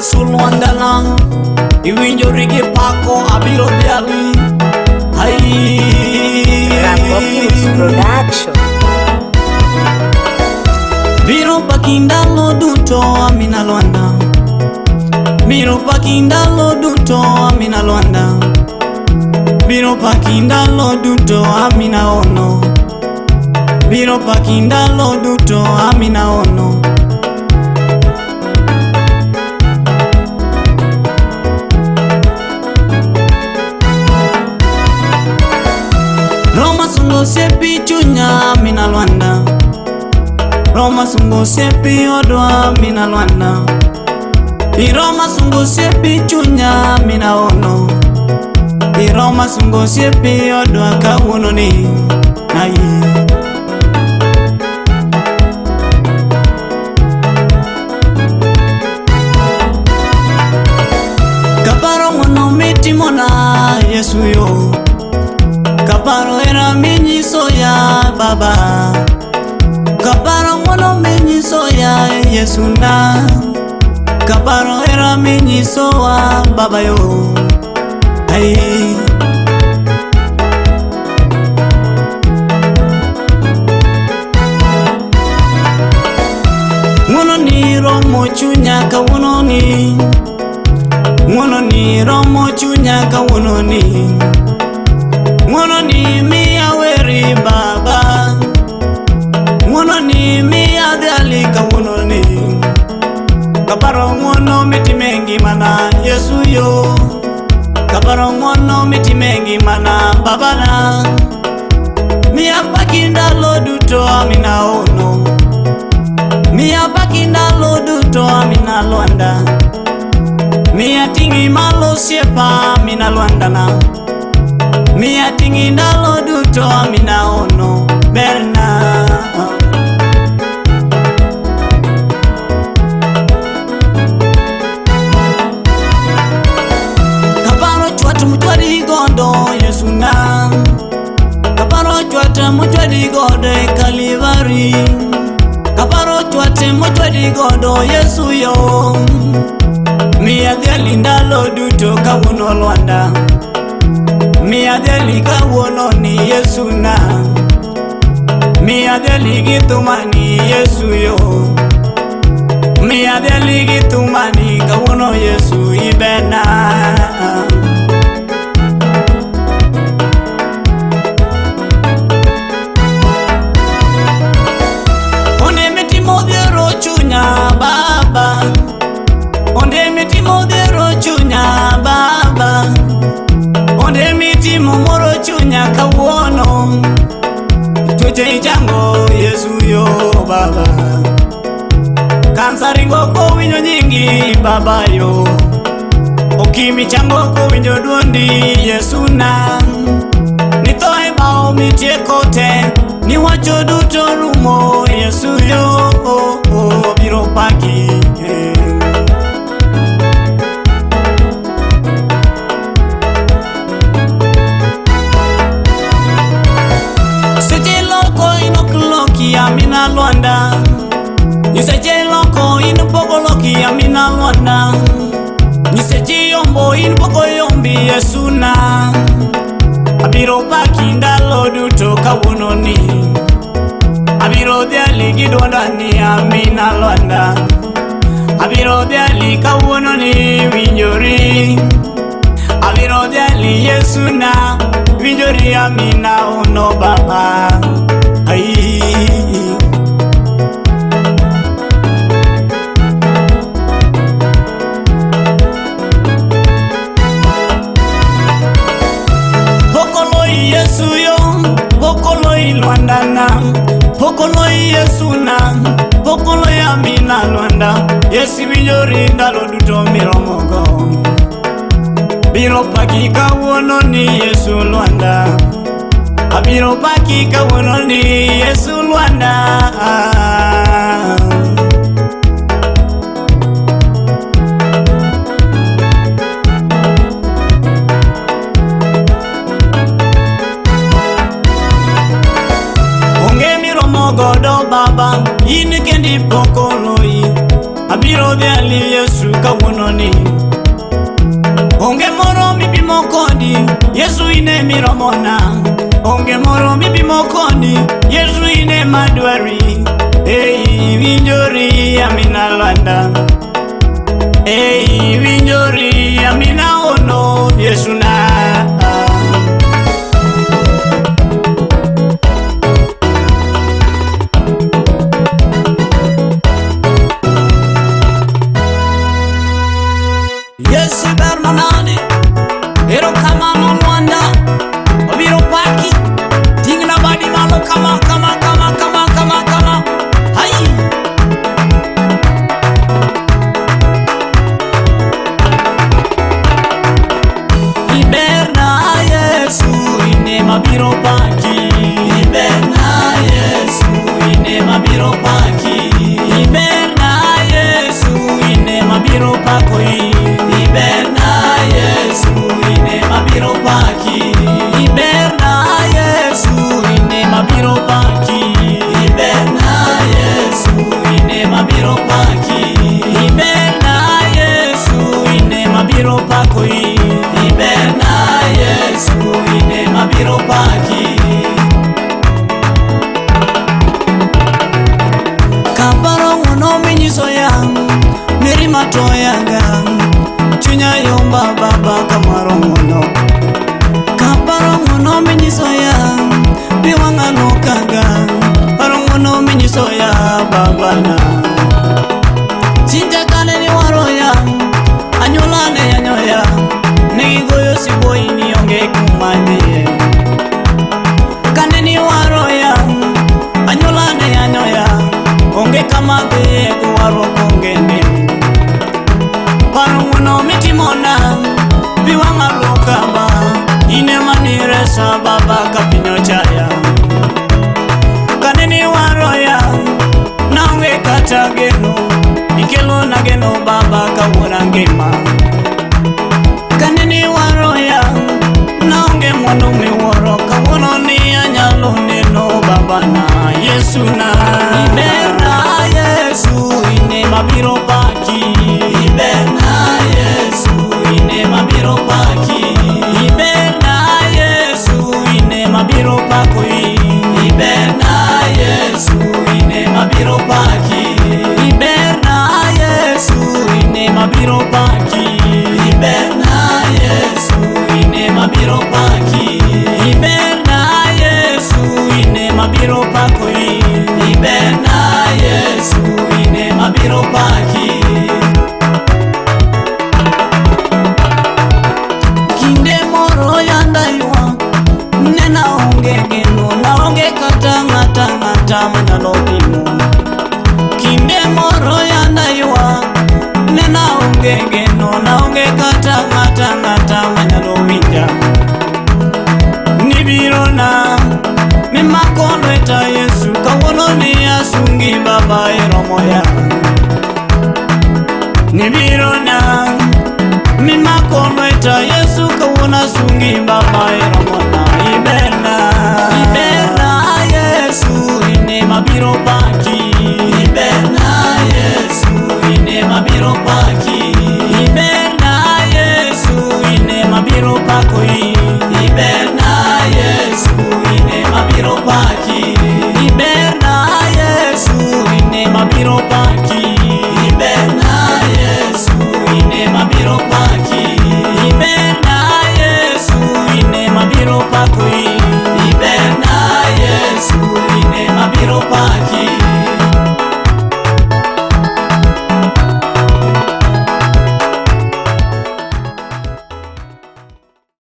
Yesu Luandana iwinjo rigi pako abiro dhiali. Rambo Films Production. Biro paki ndalo duto Amina Luanda. Biro paki ndalo duto Amina Luanda. Biro paki ndalo duto Amina ono. Biro paki ndalo duto Amina ono. Roma sungo sepi chunya Amina Luanda. Roma sungo sepi odwa Amina Luanda. Roma sungo sepi chunya Amina ono. Roma sungo sepi odwa kawuono ni ai. Kaparo ngono mitimona Yesu yo. Kaparo era minyiso ya Baba. Kaparo ngono minyiso ya Yesu na. Kaparo era minyiso wa Baba yo. Ay. Ngono ni romo chunya kawuono ni. Ngono ni romo chunya kawuono ni. Ngono ni miya weri Baba. Ngono ni miya dhiali kawuono ni. Kaparo ngono miti mengi mana Yesu yo. Kaparo ngono miti mengi mana Baba na. Miya paki ndalo duto Amina ono. Miya paki ndalo duto Amina Luanda. Miya tingi malo siepa Amina Luanda na. Miya tingi ndalo duto Amina ono berna. Kaparo chwata mchwadi godo Yesu na. Kaparo chwata mchwadi godo Kalivari. Kaparo chwata mchwadi godo Yesu yo. Miya dhiali ndalo duto kawuono Luanda. Miya dhiali kawuono ni Yesu na. Miya dhiali gitumani Yesu yo. Miya dhiali gitumani kawuono Yesu ibena. Onde mitimo dhiero chunya Baba. Onde mitimo dhiero chunya Baba. Onde mitimo moro chunya kawuono. Tuche chango Yesu yo Baba. Kansa ringo ko winyo nyingi Baba yo. Okimi chango ko winyo duondi Yesu na. Nitoe bao mitie kote. Ni wacho duto rumo Yesu yo. Biro paki. Amina Luanda. Niseje loko inu poko loki Amina Luanda. Niseje yombo inu poko yombi Yesu na. Abiro paki ndalo duto kawuono ni. Abiro dhiali gidwanda ni Amina Luanda. Abiro dhiali kawuono ni winjori. Abiro dhiali Yesu na. Winjori Amina ono Baba. Ay. Pokoloi Yesu yo, pokoloi Luanda na. Pokoloi Yesu na, pokoloi Amina Luanda. Yesu winjori ndalo duto miromogo. Biro paki kawuono ni Yesu Luanda. Abiro paki kawuono ni Yesu Luanda. Onge miromo godo Baba. In kendi pokoloi. Abiro dhiali Yesu kawunoni. Onge moro mipimo kodi, Yesu ine miromona. Onge moro mipimo kodi, Yesu ine madwari. Ei winjori Amina Lwanda, ei winjori Amina ono Yesu na. Yesu bernonani, ero kamano Lwanda, obiro paki, tingna badi malo kama. Hai! Iberna Yesu ine mabiro paki, Iberna Yesu ine mabiro paki, Iberna Yesu ine mabiro pakoi, Iberna Yesu ine mabiro paki, Iberna Yesu ine mabiro paki, Iberna Yesu ine mabiro paki, Iberna Yesu ine mabiro pakoi, Iberna Yesu ine mabiro paki. Kaparo ngono minyiso yang meri matoyanga chunya yomba baba kamaro ngono. Kaparo ngono minyiso yang biwanga nokanga paro ngono minyiso ya baba na. Cinta kane ni waro yang anyolane yanyoya nigoyo siboy ni onge kumane. Kane ni waro yang anyolane yanyoya onge kama be waro kongene. Paro ngono mitimona biwanga lokamba ine manire sa baba kapinyo chaya. Kaneni waroya naonge kata geno ikelo na geno baba kawura ngema. Kaneni waroya naonge mwana miworo kawuno ni anyalo neno baba na Yesu na. Iberna Yesu ine mabiro paki, Iberna Yesu ine mabiro paki, Iberna Yesu ine mabiro pakoi, Iberna Yesu ine mabiro paki, Iberna Yesu ine mabiro paki, Iberna Yesu ine mabiro paki, Iberna Yesu ine mabiro pakoi, Iberna Yesu ine mabiro paki. Kinde moro yandaywa nena onge geno na onge kata ngata manyalo pimo. Kinde moro yandaywa nena onge geno na onge kata ngata manyalo winja. Nibiro na mimakono eta Yesu kawuono ni asungi baba eromoya. Nibiro na mimakono eta Yesu kawuono asungi baba